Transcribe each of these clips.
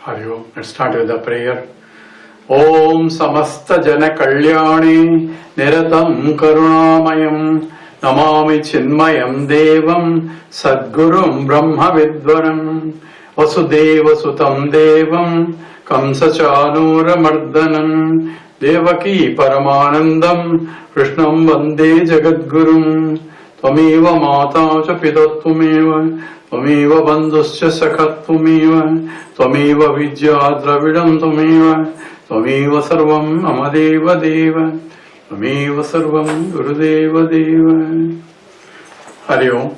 Hari Om. Let's start with the prayer. Om Samasta Jana Kalyani Niratam Karunamayam Namami Chinmayam Devam Sadgurum Brahma Vidvaram Vasudeva Sutam Devam Kamsa Chanura Mardanam Devaki Paramanandam Krishnam Vande Jagadgurum Tvameva Mata Cha Pitattvameva Tvameva Bandhuscha Sakattvameva Tvameva Vidya Dravidam Tvameva Tvameva Sarvam Amadeva Deva Tvameva Sarvam Gurudeva Deva. Hari Om.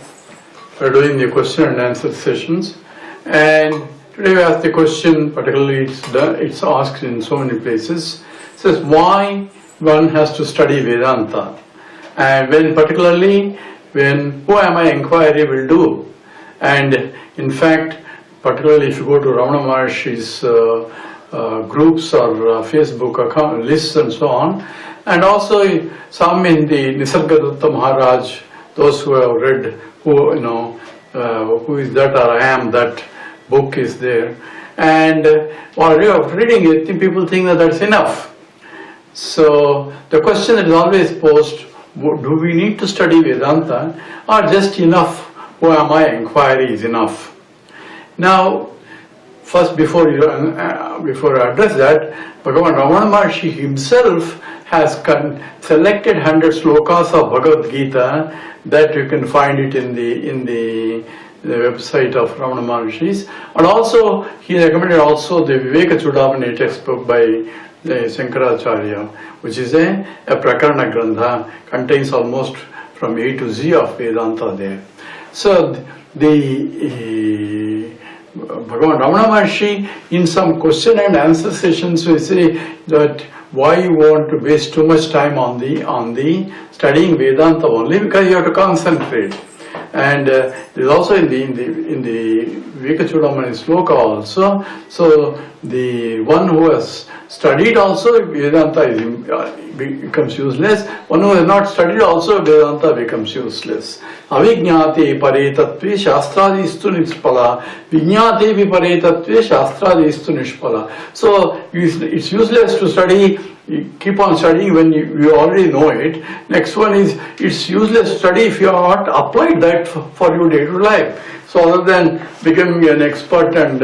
We are doing the question and answer sessions, and today we ask the question, particularly it's asked in so many places. It says why one has to study Vedanta, and particularly when who am I inquiry will do. And in fact, particularly if you go to Ramana Maharshi's groups or Facebook account lists and so on, and also some in the Nisargadatta Maharaj, those who have read, who is that or I am that book is there, and while reading it, people think that that's enough. So the question that is always posed, do we need to study Vedanta, or just enough who am I inquiry is enough? Now, first before I address that, Bhagavan Ramana Maharshi himself has selected 100 slokas of Bhagavad Gita that you can find it in the website of Ramana Maharshi's, and also he recommended also the Viveka Chudamani textbook by the Shankaracharya, which is a Prakarana Grantha, contains almost from A to Z of Vedanta there. So the Bhagavan Ramana Maharshi in some question and answer sessions will say that why you want to waste too much time on the studying Vedanta only, because you have to concentrate. And there is also in the Viveka Chudamani sloka also, so the one who has studied also Vedanta becomes useless, one who has not studied also Vedanta becomes useless. Avijñāte pare tattve shastrādistu nispala, vijñāte vi pare tattve shastrādistu nispala. So it's useless to study, you keep on studying when you already know it. Next one is, it's useless to study if you have not applied that for your day-to-day life. So other than becoming an expert and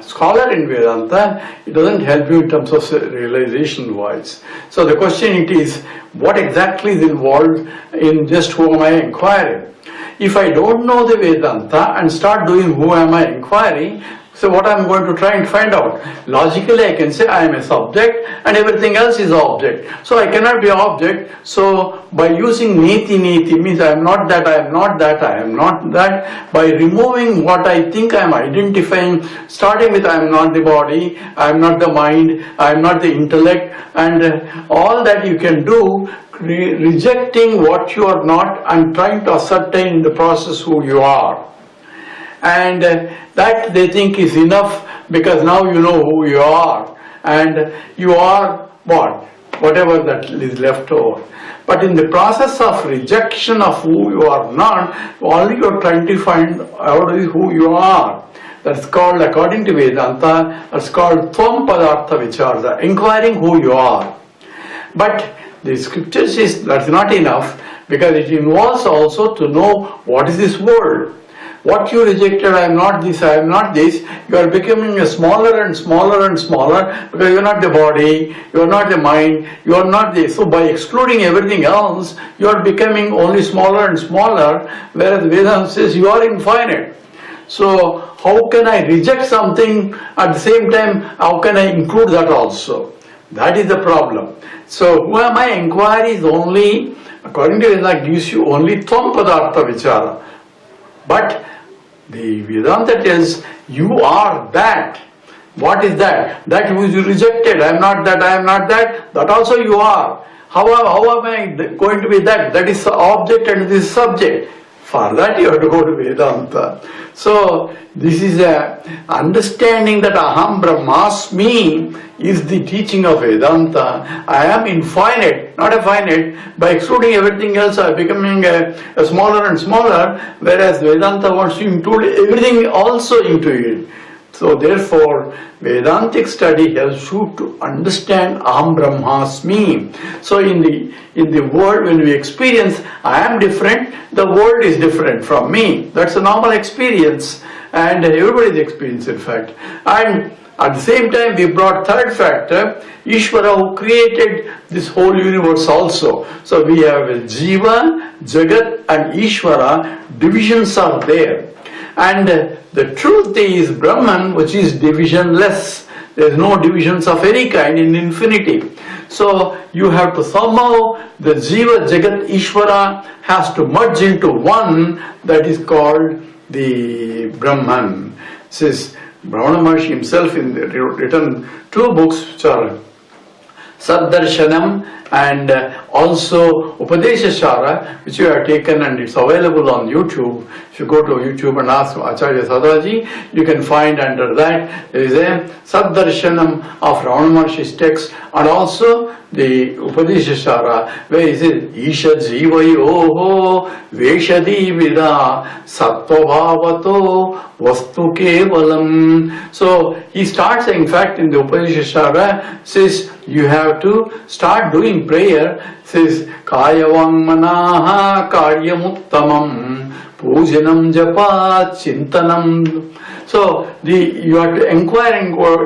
scholar in Vedanta, it doesn't help you in terms of realization wise. So the question it is, what exactly is involved in just who am I inquiring? If I don't know the Vedanta and start doing who am I inquiring, so what I am going to try and find out? Logically I can say I am a subject and everything else is object. So I cannot be object. So by using neti means I am not that, I am not that, I am not that. By removing what I think I am identifying, starting with I am not the body, I am not the mind, I am not the intellect, and all that you can do, rejecting what you are not and trying to ascertain in the process who you are. And that they think is enough, because now you know who you are, and you are what? Whatever that is left over. But in the process of rejection of who you are not, all you are trying to find out is who you are. That's called, according to Vedanta, that's called Tvam Padartha Vicharya, inquiring who you are. But the scriptures says that's not enough, because it involves also to know what is this world. What you rejected, I am not this, I am not this, you are becoming a smaller and smaller and smaller, because you are not the body, you are not the mind, you are not this. So by excluding everything else, you are becoming only smaller and smaller, whereas Vedanta says you are infinite. So how can I reject something at the same time, how can I include that also? That is the problem. So who am I inquiry is only, according to Vedanta, gives you only Tvam Padartha Vichara. But the Vedanta tells you are that. What is that? That which you rejected. I am not that, I am not that. That also you are. How am I going to be that? That is the object and this is subject. For that you have to go to Vedanta. So this is a understanding that Aham Brahmasmi is the teaching of Vedanta. I am infinite, not a finite. By excluding everything else, I am becoming a smaller and smaller, whereas Vedanta wants to include everything also into it. So therefore, Vedantic study helps you to understand Aham Brahmasmi. So in the world, when we experience I am different, the world is different from me. That's a normal experience, and everybody's experience, in fact. And at the same time, we brought third factor, Ishvara, who created this whole universe also. So we have Jiva, Jagat and Ishvara, divisions are there. And the truth is Brahman, which is divisionless. There is no divisions of any kind in infinity. So you have to somehow, the Jiva, Jagat, Ishvara has to merge into one, that is called the Brahman. Says Ramana Maharshi himself written two books which are Saddarshanam and also Upadesha Sara, which we have taken, and it's available on YouTube. If you go to YouTube and ask Acharya Sadaji, you can find under that there is a Saddarshanam of Ramana Maharshi's text, and also the Upadesha Sara, where he says Isha Jivayoho Veshadi Vida Sattvabhavato Vastu Kevalam. So he starts, in fact, in the Upadesha Sara, says you have to start doing prayer, says Kayavang Manaha Karyamuttamam Pujanam Japa Chintanam. So you have to inquire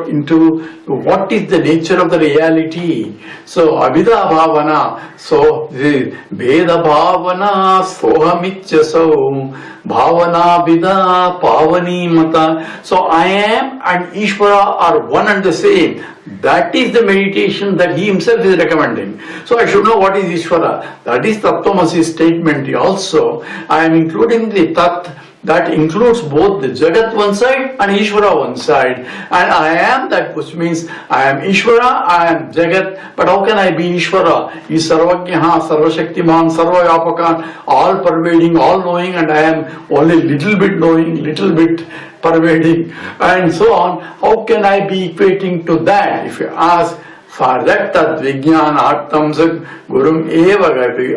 into what is the nature of the reality. So Abhida Bhavana, so Veda Bhavana Sohamityasau Bhavana Abhida Pavani Mata. So I am and Ishvara are one and the same. That is the meditation that he himself is recommending. So I should know what is Ishvara. That is Tattvamasi statement also. I am including the Tat. That includes both the Jagat one side and Ishvara one side. And I am that, which means I am Ishvara, I am Jagat. But how can I be Ishvara? He is Sarvajnaha, Sarvashaktiman, Sarvayapakan, all pervading, all knowing, and I am only little bit knowing, little bit pervading, and so on. How can I be equating to that? If you ask, for that tad vijnana artam sat gurum eva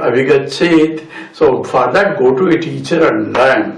avigachet. So for that, go to a teacher and learn.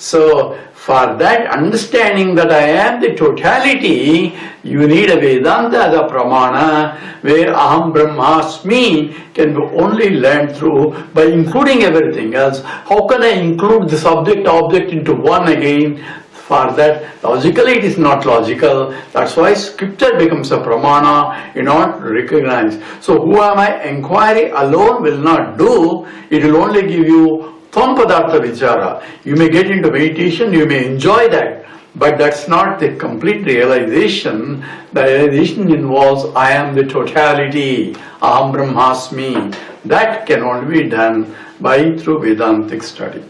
So for that understanding that I am the totality, you need a Vedanta as a pramana, where Aham Brahmasmi can be only learned through by including everything else. How can I include the subject-object into one again? For that, logically it is not logical. That's why scripture becomes a pramana, you not recognize. So who am I? Inquiry alone will not do. It will only give you Tvam-padartha vichara. You may get into meditation, you may enjoy that, but that's not the complete realization. The realization involves I am the totality, Aham Brahmasmi. That can only be done through Vedantic study.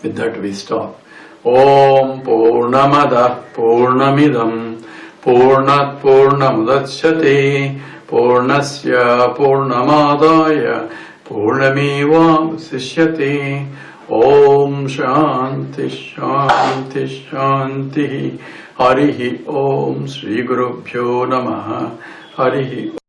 With that we stop. Om Purnamada Purnamidam Purnat Purnamudachyate Purnasya Purnamadaya Purnameva Sishyate. Om Shanti Shanti Shanti. Harihi Om Sri Gurubhyo Namaha. Harihi